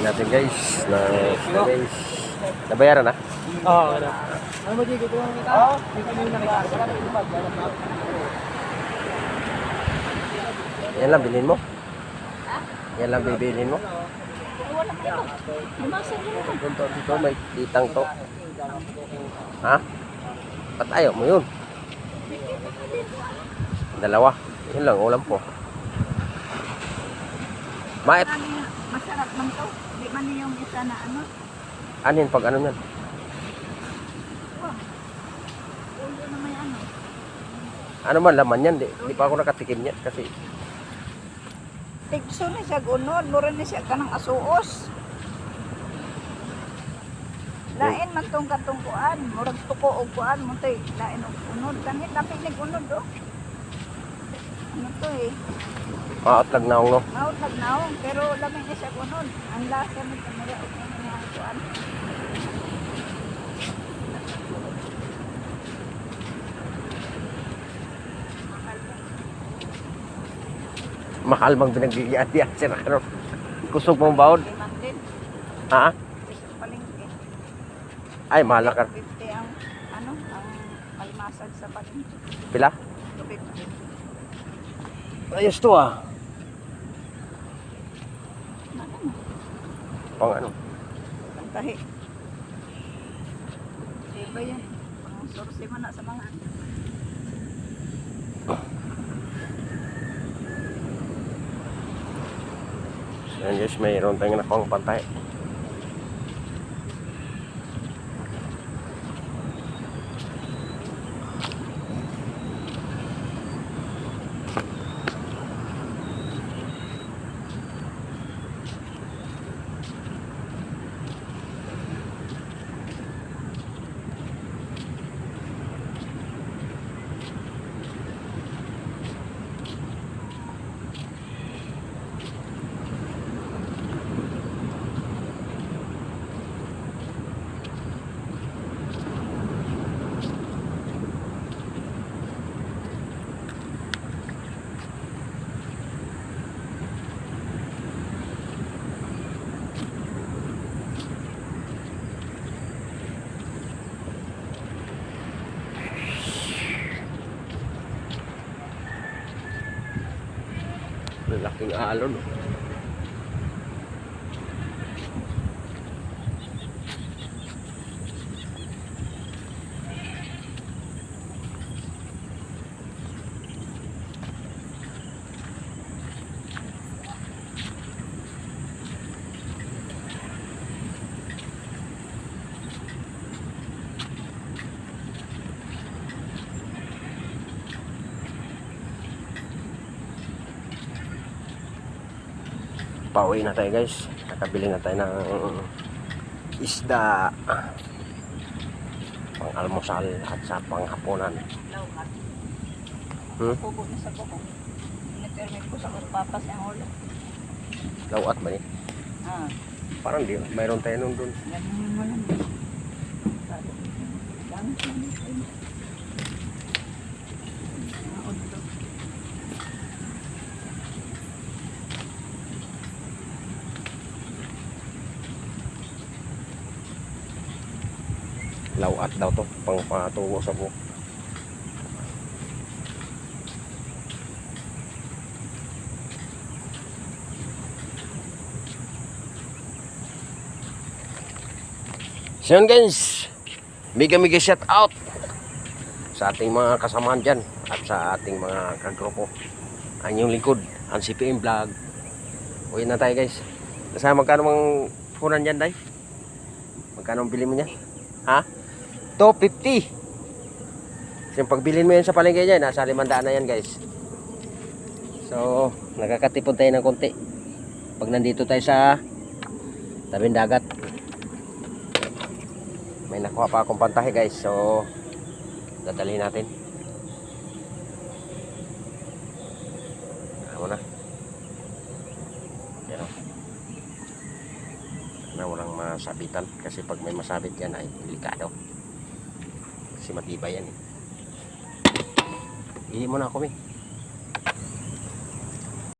natin guys. Guys. Nabayaran na? Oo, wala. Ano mo dito yung kita? Dito yung nakita. Yan lang bilhin mo? Yan lang bibilhin mo? Wala pa ito. Lumasan yun ito. Dito may kitang to. Ha? Ba't ayaw mo yun? Dalawa. Yun lang, ulam po. Mait. Masarap man to. Di man yung isa na ano. Anin pag ano yan? Ulo na may ano. Ano man laman yan? Di pa ako nakatikim yan kasi Tigso na siya gunod. Mura na siya kanang asuos. Lain man tong katungkuan. Murag tuko o kuan mo to eh. Lain o unod. Kanit lapit ni unod o. Ano to eh. maotlag na ako no. Maut nagnaong. Pero lamig na siya gunod. Ang lasa ni kamera o kanang kuan. Mahal mang binagbigyan sir. Ano? Kusog mong baon? Limang din. Ha? Gusto palengke. Ay, mahal na ka. 50 ang ano, ang almasag sa palengke. Pila? 50. Ayos to ah. Ano? Pang ano? Kantahi. Diba yan? Ang sorsi man na sa mga Yan guys, mayroon tayong nakawang pantay. Lalaking alon. Pauwi na tayo guys. Nakabili na tayo ng isda pang almusal at sa panghapunan. lawat. Hmm? Pugo na sa buhok. Nag-permit ko sa papas ang ulo. Lawat ba ni? Ah, Parang di. Mayroon tayo nung dun. ganun mo lang. Dami siya nito. Mga ulo. Lawat daw to. Pang patubo sa buhok. So yun guys, mega shout out sa ating mga kasamaan dyan at sa ating mga kagrupo. Ang yung lingkod, ang CPM vlog. Uwi na tayo guys. Nasa magkano mang punan dyan, Day? Magkano ang bili mo niya? Ha? 250. Yung pagbilin mo yan sa palengke dyan, nasa 500 na yan guys. So, nakakatipon tayo ng konti pag nandito tayo sa tabing dagat. May nakuha pa akong pantahe guys. So, dadalhin natin. Ano na. Yan o. Na walang masabitan. Kasi pag may masabit yan ay delikado. Kasi matibay yan eh. Hindi mo na ako